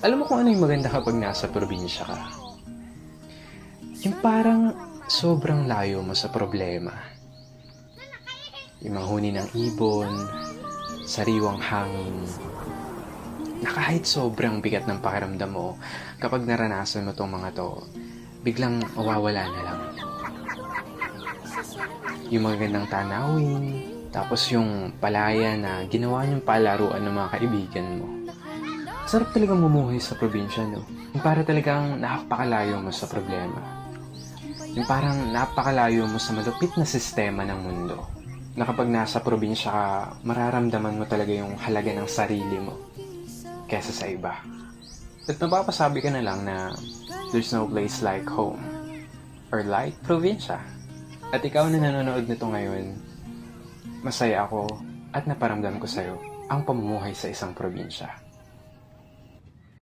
Alam mo kung ano yung maganda kapag nasa probinsya ka? Yung parang sobrang layo mo sa problema. Yung manghuni ng ibon, sariwang hangin, na kahit sobrang bigat ng pakiramdam mo, kapag naranasan mo tong mga to, biglang mawawala na lang. Yung magagandang tanawin, tapos yung palaya na ginawa niyong palaruan ng mga kaibigan mo. Sarap talagang mumuhay sa probinsya, no? Yung para talagang napakalayo mo sa problema. Yung parang napakalayo mo sa malupit na sistema ng mundo. Na kapag nasa probinsya ka, mararamdaman mo talaga yung halaga ng sarili mo kesa sa iba. At mapapasabi ka na lang na there's no place like home or like probinsya. At ikaw na nanonood nito ngayon, masaya ako at naparamdam ko sa'yo ang pamumuhay sa isang probinsya.